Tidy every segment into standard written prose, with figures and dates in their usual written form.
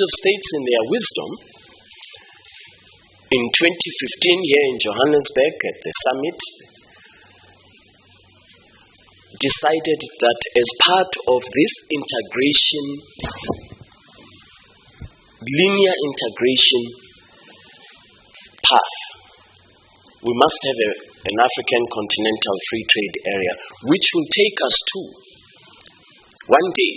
of states in their wisdom, in 2015 here in Johannesburg at the summit, decided that as part of this integration, linear integration path, we must have an African continental free trade area, which will take us to, one day,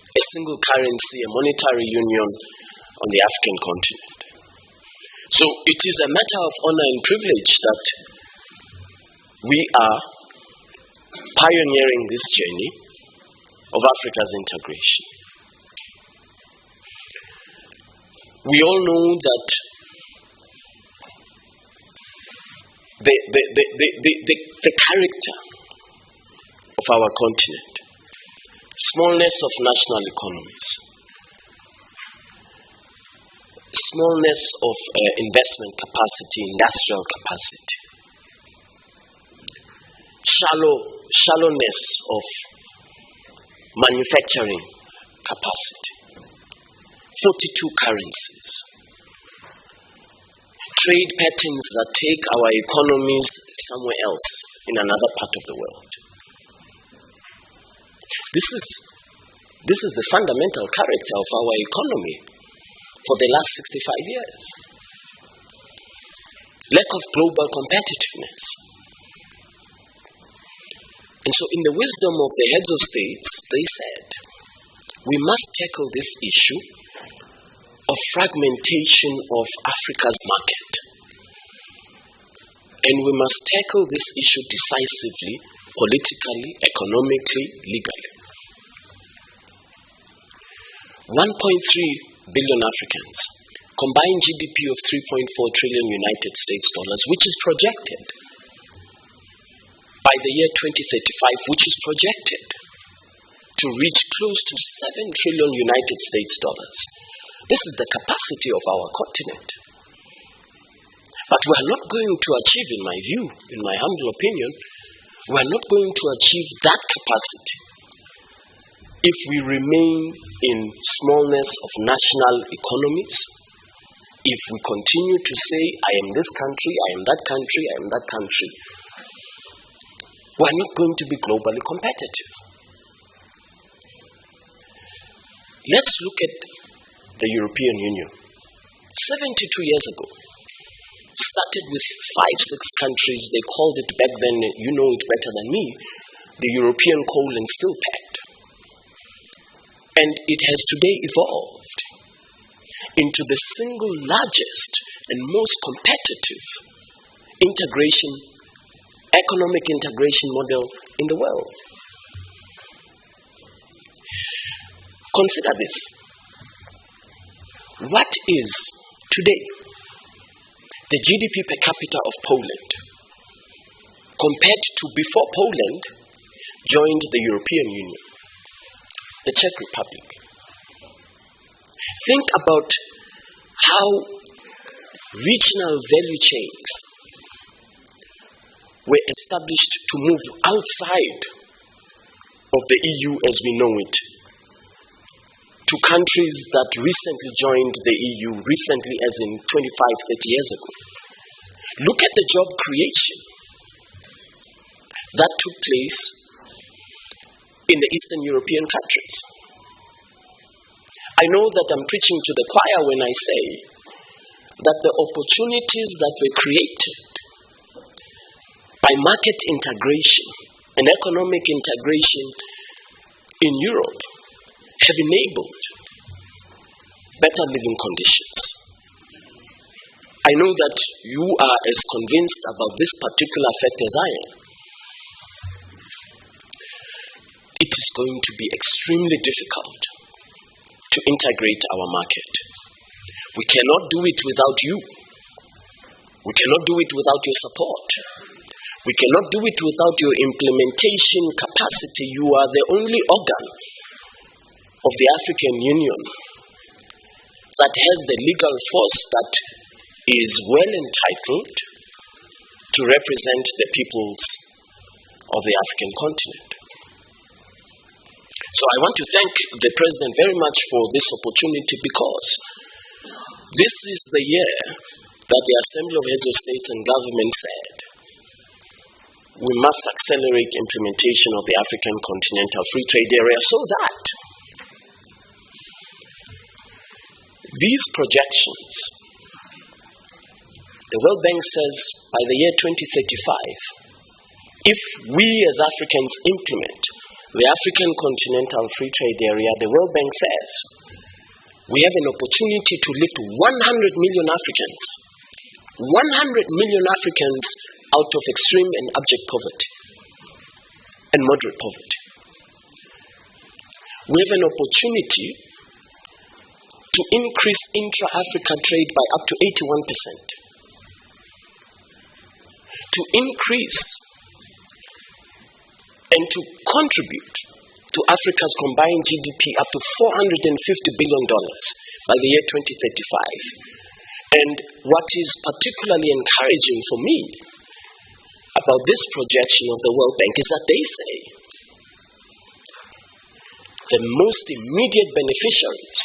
a single currency, a monetary union on the African continent. So it is a matter of honor and privilege that we are pioneering this journey of Africa's integration. We all know that the character of our continent, smallness of national economies, smallness of investment capacity, industrial capacity, shallowness of manufacturing capacity, 42 currencies, trade patterns that take our economies somewhere else in another part of the world. This is the fundamental character of our economy for the last 65 years. Lack of global competitiveness. And so in the wisdom of the heads of states, they said, we must tackle this issue of fragmentation of Africa's market. And we must tackle this issue decisively, politically, economically, legally. 1.3 billion Africans, combined GDP of 3.4 trillion United States dollars, which is projected by the year 2035, which is projected to reach close to 7 trillion United States dollars. This is the capacity of our continent. But we are not going to achieve, in my view, in my humble opinion, we are not going to achieve that capacity if we remain in smallness of national economies, if we continue to say, I am this country, I am that country, I am that country. We are not going to be globally competitive. Let's look at the European Union. 72 years ago, started with 5-6 countries. They called it back then, you know it better than me, the European Coal and Steel Pact. And it has today evolved into the single largest and most competitive economic integration model in the world. Consider this. What is today the GDP per capita of Poland compared to before Poland joined the European Union? The Czech Republic. Think about how regional value chains were established to move outside of the EU as we know it, to countries that recently joined the EU, recently as in 25-30 years ago. Look at the job creation that took place in the Eastern European countries. I know that I'm preaching to the choir when I say that the opportunities that were created by market integration and economic integration in Europe have enabled better living conditions. I know that you are as convinced about this particular fact as I am. It is going to be extremely difficult to integrate our market. We cannot do it without you. We cannot do it without your support. We cannot do it without your implementation capacity. You are the only organ of the African Union that has the legal force that is well entitled to represent the peoples of the African continent. So I want to thank the President very much for this opportunity, because this is the year that the Assembly of Heads of States and Government said we must accelerate implementation of the African Continental Free Trade Area, so that these projections, the World Bank says by the year 2035, if we as Africans implement the African Continental Free Trade Area, the World Bank says we have an opportunity to lift 100 million Africans, 100 million Africans out of extreme and abject poverty and moderate poverty. We have an opportunity to increase intra-Africa trade by up to 81%, to increase and to contribute to Africa's combined GDP up to $450 billion by the year 2035. And what is particularly encouraging for me about this projection of the World Bank is that they say the most immediate beneficiaries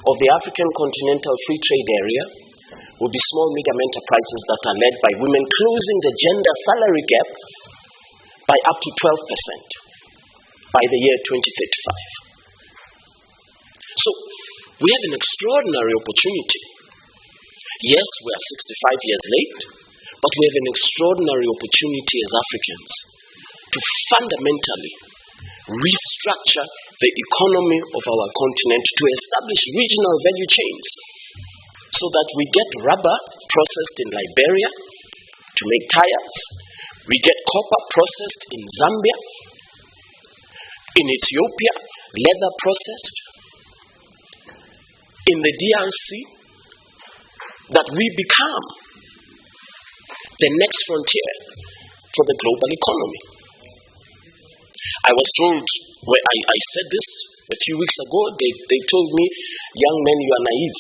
of the African Continental Free Trade Area will be small, medium enterprises that are led by women, closing the gender salary gap by up to 12% by the year 2035. So we have an extraordinary opportunity. Yes, we are 65 years late, but we have an extraordinary opportunity as Africans to fundamentally restructure the economy of our continent, to establish regional value chains so that we get rubber processed in Liberia to make tires, we get copper processed in Zambia, in Ethiopia, leather processed, in the DRC, that we become the next frontier for the global economy. I was told, when I said this a few weeks ago, they told me, young man, you are naive.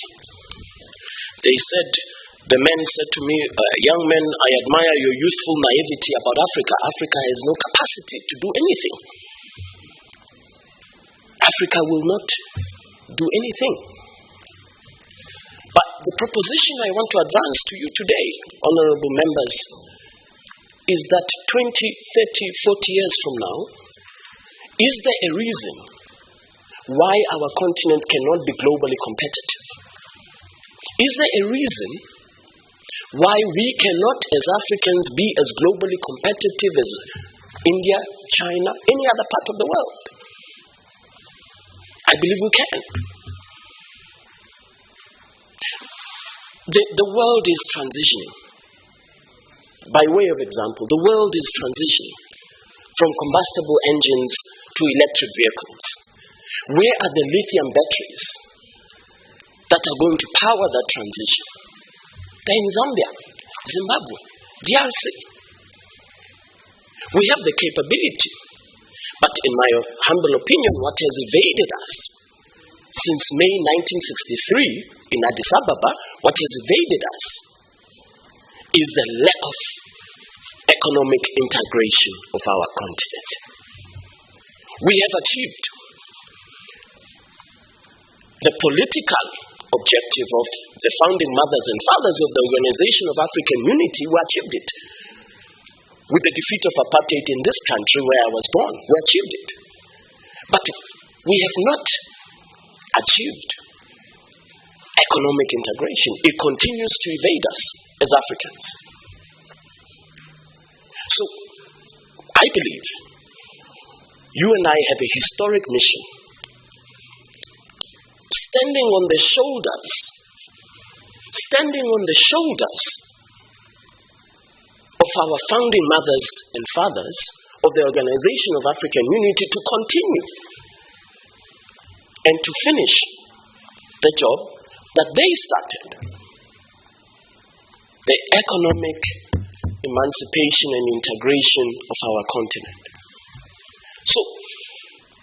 The men said to me, young man, I admire your youthful naivety about Africa. Africa has no capacity to do anything. Africa will not do anything. But the proposition I want to advance to you today, honorable members, is that 20, 30, 40 years from now, is there a reason why our continent cannot be globally competitive? Is there a reason why we cannot, as Africans, be as globally competitive as India, China, any other part of the world? I believe we can. The world is transitioning. By way of example, the world is transitioning from combustible engines to electric vehicles. Where are the lithium batteries that are going to power that transition? They're in Zambia, Zimbabwe, DRC. We have the capability, but in my humble opinion, what has evaded us since May 1963 in Addis Ababa, what has evaded us is the lack of economic integration of our continent. We have achieved the political objective of the founding mothers and fathers of the Organization of African Unity. We achieved it. With the defeat of apartheid in this country where I was born, we achieved it. But we have not achieved economic integration. It continues to evade us as Africans. So, I believe you and I have a historic mission, standing on the shoulders of our founding mothers and fathers of the Organization of African Unity, to continue and to finish the job that they started, the economic emancipation and integration of our continent. So,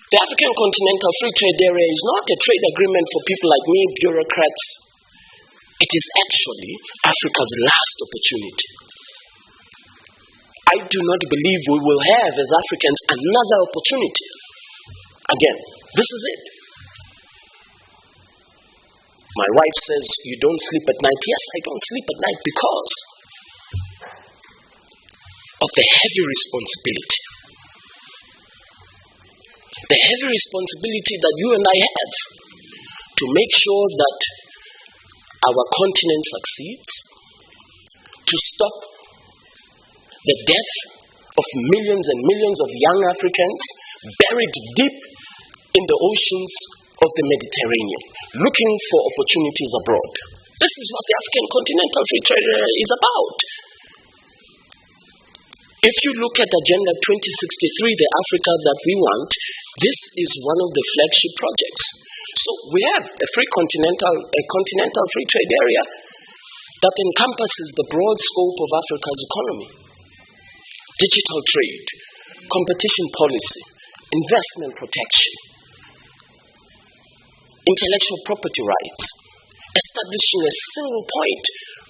the African Continental Free Trade Area is not a trade agreement for people like me, bureaucrats. It is actually Africa's last opportunity. I do not believe we will have, as Africans, another opportunity Again, this is it. My wife says, you don't sleep at night. Yes, I don't sleep at night because of the heavy responsibility. The heavy responsibility that you and I have to make sure that our continent succeeds, to stop the death of millions and millions of young Africans buried deep in the oceans of the Mediterranean, looking for opportunities abroad. This is what the African Continental Free Trade Area is about. If you look at Agenda 2063, the Africa that we want, this is one of the flagship projects. So we have a continental free trade area that encompasses the broad scope of Africa's economy. Digital trade, competition policy, investment protection, intellectual property rights, establishing a single point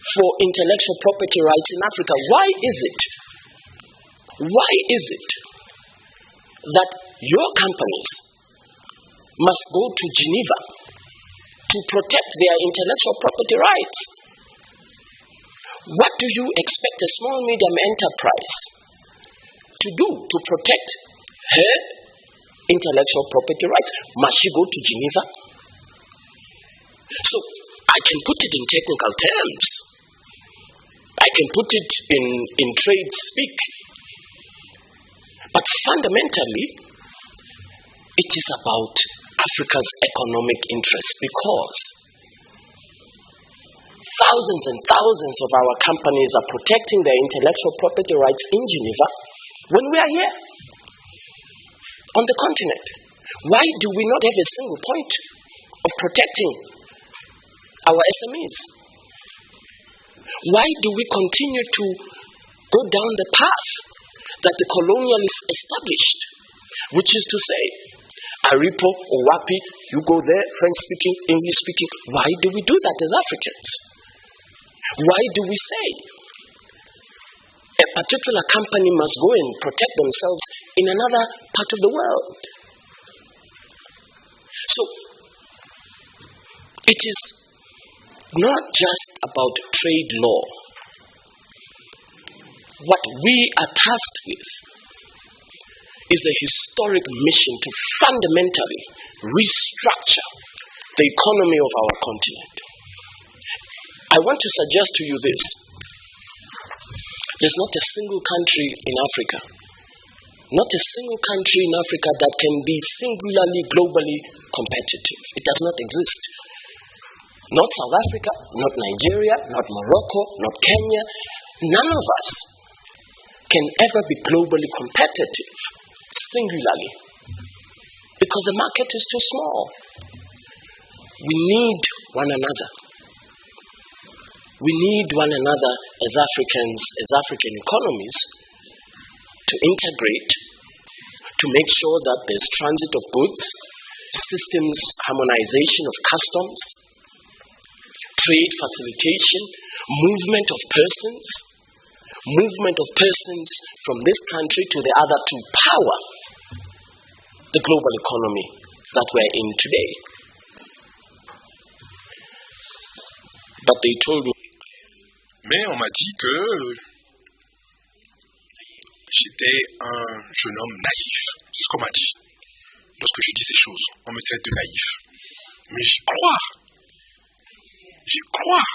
for intellectual property rights in Africa. Why is it that your companies must go to Geneva to protect their intellectual property rights? What do you expect a small medium enterprise to do to protect her intellectual property rights? Must she go to Geneva? So I can put it in technical terms. I can put it in trade speak. But fundamentally, it is about Africa's economic interests, because thousands and thousands of our companies are protecting their intellectual property rights in Geneva when we are here on the continent. Why do we not have a single point of protecting our SMEs? Why do we continue to go down the path that the colonialists established, which is to say, Aripo or Wapi, you go there, French-speaking, English-speaking. Why do we do that as Africans? Why do we say a particular company must go and protect themselves in another part of the world? So, it is not just about trade law. What we are tasked with is a historic mission to fundamentally restructure the economy of our continent. I want to suggest to you this. There's not a single country in Africa, not a single country in Africa that can be singularly globally competitive. It does not exist. Not South Africa, not Nigeria, not Morocco, not Kenya. None of us can ever be globally competitive singularly, because the market is too small. We need one another. We need one another as Africans, as African economies, to integrate, to make sure that there's transit of goods, systems harmonization of customs, trade facilitation, movement of persons from this country to the other to power the global economy that we're in today. But they told me. Mais on m'a dit que j'étais un jeune homme naïf. C'est ce qu'on m'a dit. Lorsque je dis ces choses, on me traite de naïf. Mais j'y crois. J'y crois.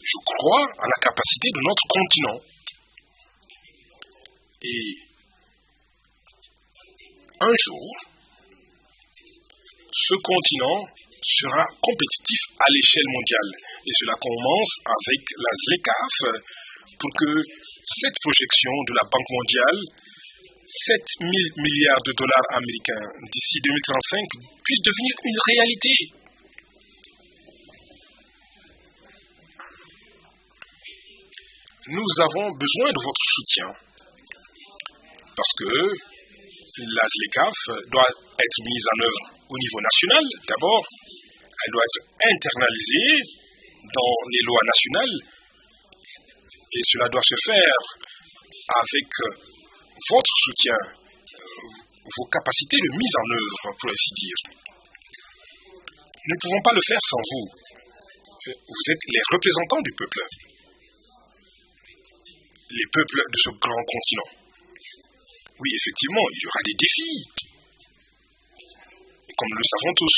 Je crois à la capacité de notre continent. Et un jour, ce continent sera compétitif à l'échelle mondiale. Et cela commence avec la ZLECAf pour que cette projection de la Banque mondiale, 7 000 milliards de dollars américains d'ici 2035, puisse devenir une réalité. Nous avons besoin de votre soutien parce que la ZLECAf doit être mise en œuvre au niveau national. D'abord, elle doit être internalisée dans les lois nationales et cela doit se faire avec votre soutien, vos capacités de mise en œuvre, pour ainsi dire. Nous ne pouvons pas le faire sans vous. Vous êtes les représentants du peuple. Les peuples de ce grand continent. Oui, effectivement, il y aura des défis. Comme nous le savons tous.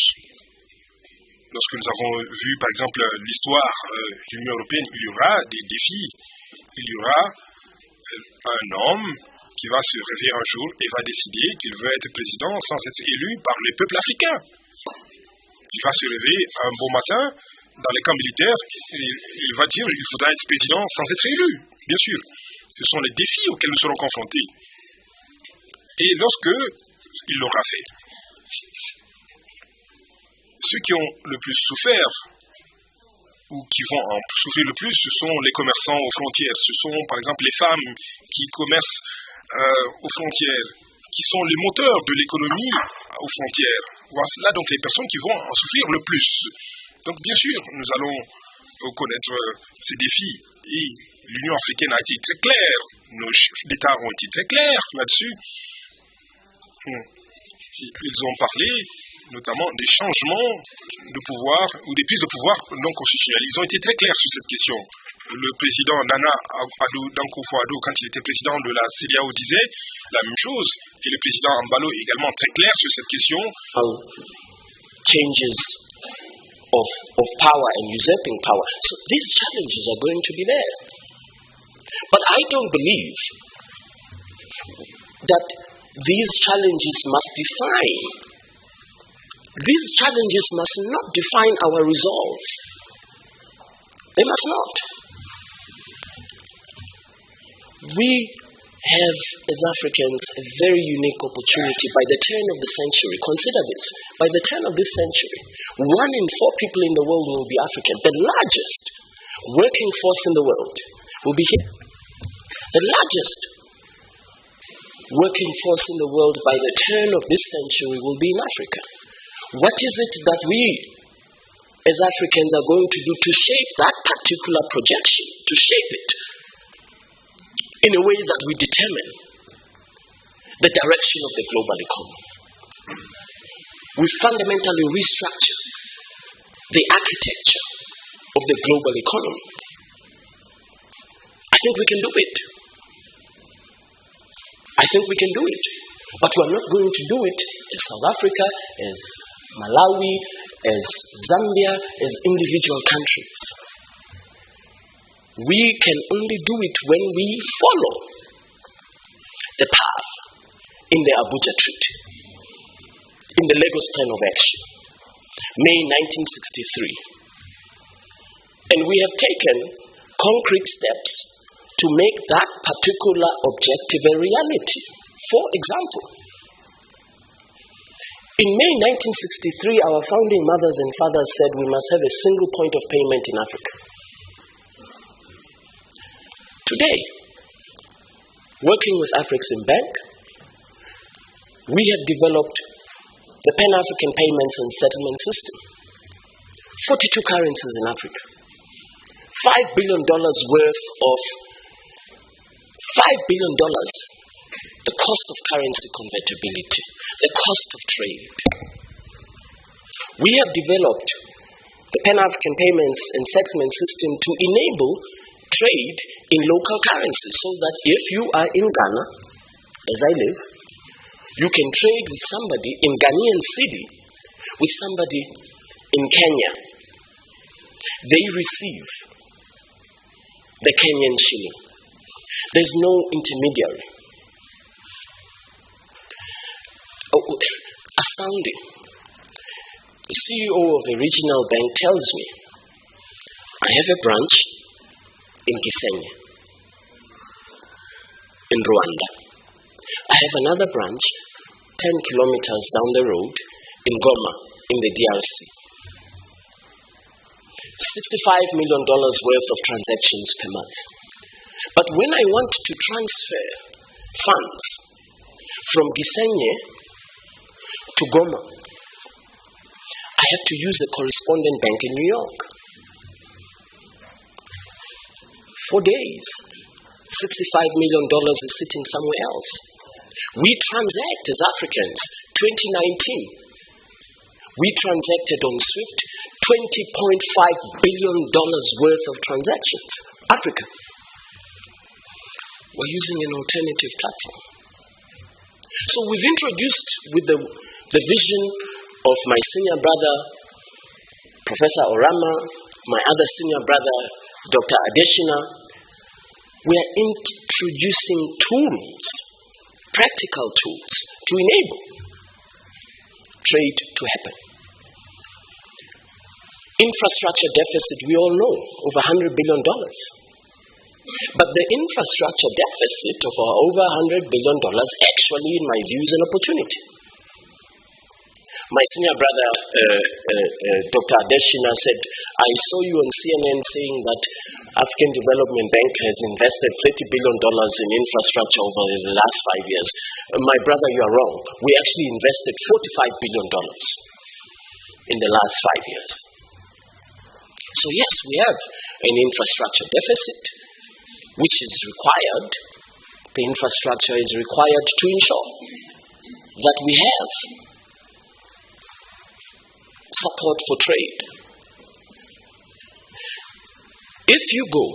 Lorsque nous avons vu, par exemple, l'histoire de l'Union européenne, il y aura des défis. Il y aura un homme qui va se réveiller un jour et va décider qu'il veut être président sans être élu par les peuples africains. Il va se réveiller un beau matin dans les camps militaires et il va dire qu'il faudra être président sans être élu. Bien sûr, ce sont les défis auxquels nous serons confrontés. Et lorsque il l'aura fait, ceux qui ont le plus souffert ou qui vont en souffrir le plus, ce sont les commerçants aux frontières. Ce sont par exemple les femmes qui commercent aux frontières, qui sont les moteurs de l'économie aux frontières. Voilà donc les personnes qui vont en souffrir le plus. Donc bien sûr, nous allons connaître ces défis. Et l'Union africaine a été très claire. Nos chefs d'État ont été très clairs là-dessus. Ils ont parlé notamment des changements de pouvoir ou des prises de pouvoir non constitutionnelles. Ils ont été très clairs sur cette question. Le président Nana Akufo-Addo, quand il était président de la CEDEAO, disait la même chose. Et le président Ambalo est également très clair sur cette question. Changes of power and usurping power. So these challenges are going to be there. But I don't believe that these challenges must define. These challenges must not define our resolve. They must not. We have, as Africans, a very unique opportunity by the turn of the century. Consider this. By the turn of this century, 1 in 4 people in the world will be African. The largest working force in the world will be here. The largest working force in the world by the turn of this century will be in Africa. What is it that we, as Africans, are going to do to shape that particular projection, to shape it in a way that we determine the direction of the global economy? We fundamentally restructure the architecture of the global economy. I think we can do it. I think we can do it. But we are not going to do it as South Africa, as Malawi, as Zambia, as individual countries. We can only do it when we follow the path in the Abuja Treaty, in the Lagos Plan of Action, May 1963. And we have taken concrete steps to make that particular objective a reality. For example, in May 1963, our founding mothers and fathers said we must have a single point of payment in Africa. Today, working with Afrexim Bank, we have developed the Pan-African Payments and Settlement System. 42 currencies in Africa. $5 billion worth of $5 billion, the cost of currency convertibility, the cost of trade. We have developed the Pan-African Payments and Settlement System to enable trade in local currency so that if you are in Ghana, as I live, you can trade with somebody in Ghanaian cedi, with somebody in Kenya. They receive the Kenyan shilling. There's no intermediary. Astounding. The CEO of a regional bank tells me, I have a branch in Gisenyi, in Rwanda. I have another branch 10 kilometers down the road in Goma, in the DRC. $65 million worth of transactions per month. But when I want to transfer funds from Gisenyi to Goma, I have to use a correspondent bank in New York. For days, $65 million is sitting somewhere else. We transact as Africans. 2019, we transacted on SWIFT $20.5 billion worth of transactions. Africa. We're using an alternative platform. So we've introduced with the vision of my senior brother, Professor Orama, my other senior brother, Dr. Adeshina, we are introducing tools, practical tools, to enable trade to happen. Infrastructure deficit, we all know, over $100 billion. But the infrastructure deficit of our over $100 billion actually, in my view, is an opportunity. My senior brother, Dr. Adeshina, said, I saw you on CNN saying that African Development Bank has invested $30 billion in infrastructure over the last 5 years. My brother, you are wrong. We actually invested $45 billion in the last 5 years. So yes, we have an infrastructure deficit, which is required. The infrastructure is required to ensure that we have support for trade. If you go,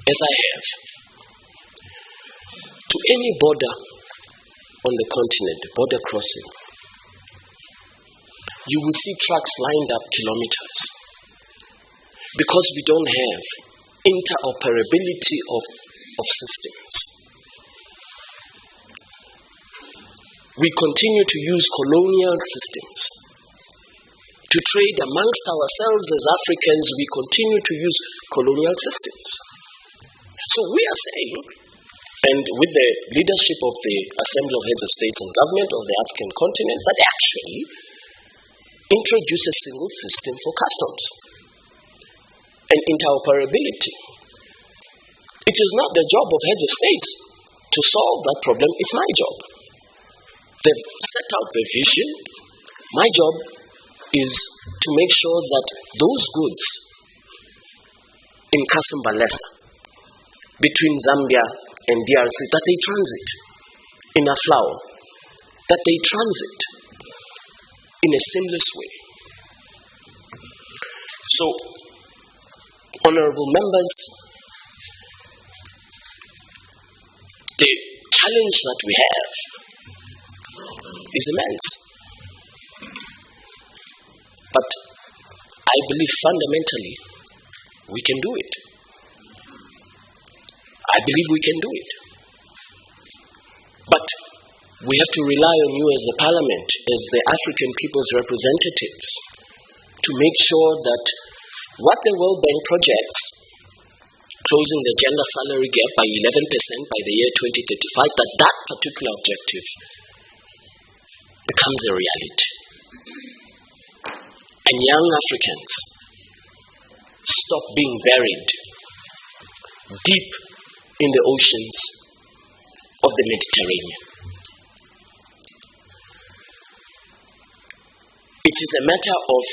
as I have, to any border on the continent, border crossing, you will see trucks lined up kilometers because we don't have interoperability of systems. We continue to use colonial systems. To trade amongst ourselves as Africans, we continue to use colonial systems. So we are saying, and with the leadership of the Assembly of Heads of States and Government of the African continent, that actually introduce a single system for customs and interoperability. It is not the job of heads of states to solve that problem. It's my job. They've set out the vision. My job is to make sure that those goods in Kasumbalesa, between Zambia and DRC, that they transit in a flower, that they transit in a seamless way. So, honorable members, the challenge that we have is immense. But I believe fundamentally we can do it. I believe we can do it. But we have to rely on you as the Parliament, as the African people's representatives, to make sure that what the World Bank projects, closing the gender salary gap by 11% by the year 2035, that particular objective becomes a reality. And young Africans stop being buried deep in the oceans of the Mediterranean. It is a matter of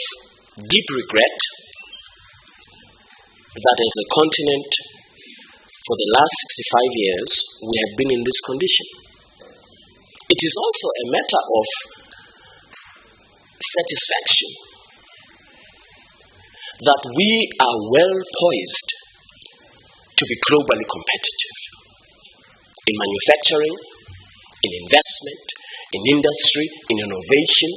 deep regret that as a continent, for the last 65 years, we have been in this condition. It is also a matter of satisfaction that we are well poised to be globally competitive in manufacturing, in investment, in industry, in innovation.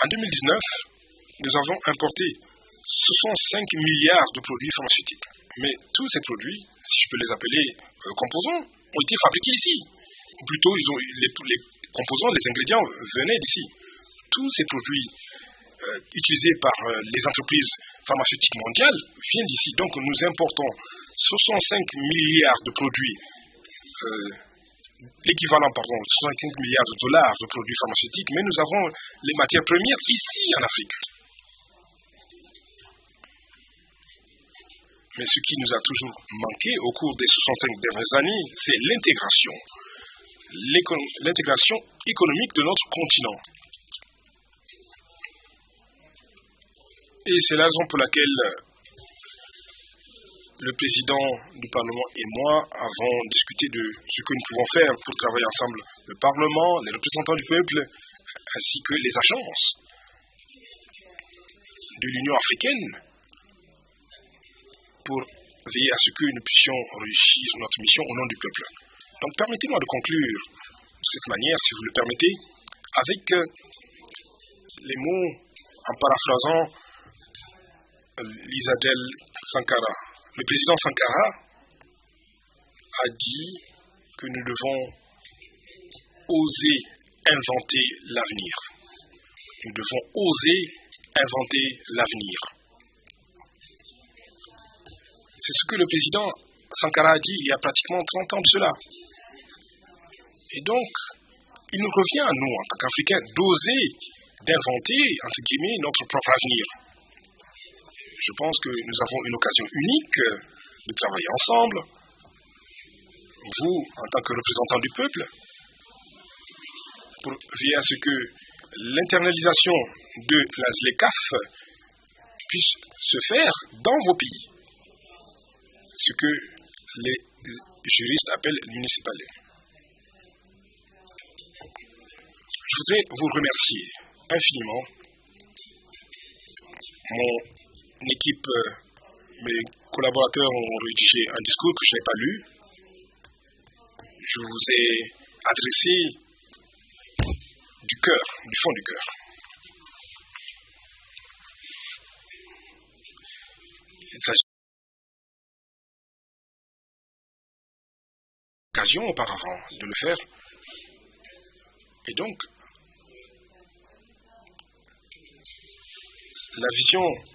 En 2019, nous avons importé 65 milliards de produits pharmaceutiques. Mais tous ces produits, si je peux les appeler composants, ont été fabriqués ici. Ou plutôt, les composants, les ingrédients venaient d'ici. Tous ces produits utilisés par les entreprises pharmaceutiques mondiales viennent d'ici. Donc nous importons 65 milliards de produits, l'équivalent, 65 milliards de dollars de produits pharmaceutiques, mais nous avons les matières premières ici en Afrique. Mais ce qui nous a toujours manqué au cours des 65 dernières années, c'est l'intégration. L'intégration économique de notre continent. Et c'est la raison pour laquelle le président du Parlement et moi avons discuté de ce que nous pouvons faire pour travailler ensemble, le Parlement, les représentants du peuple, ainsi que les agences de l'Union africaine, pour veiller à ce que nous puissions réussir notre mission au nom du peuple. Donc permettez-moi de conclure de cette manière, si vous le permettez, avec les mots, en paraphrasant l'Isadel Sankara. Le président Sankara a dit que nous devons oser inventer l'avenir. Nous devons oser inventer l'avenir. C'est ce que le président Sankara a dit il y a pratiquement 30 ans de cela. Et donc, il nous revient à nous, en tant qu'Africains, d'oser, d'inventer, entre guillemets, notre propre avenir. Je pense que nous avons une occasion unique de travailler ensemble, vous, en tant que représentants du peuple, pour veiller à ce que l'internalisation de la ZLECAf puisse se faire dans vos pays, ce que les juristes appellent l'municipalité. Je voudrais vous remercier infiniment. Mon équipe, mes collaborateurs ont rédigé un discours que je n'ai pas lu. Je vous ai adressé du cœur, du fond du cœur. Il s'agit d'occasion auparavant de le faire. Et donc, la vision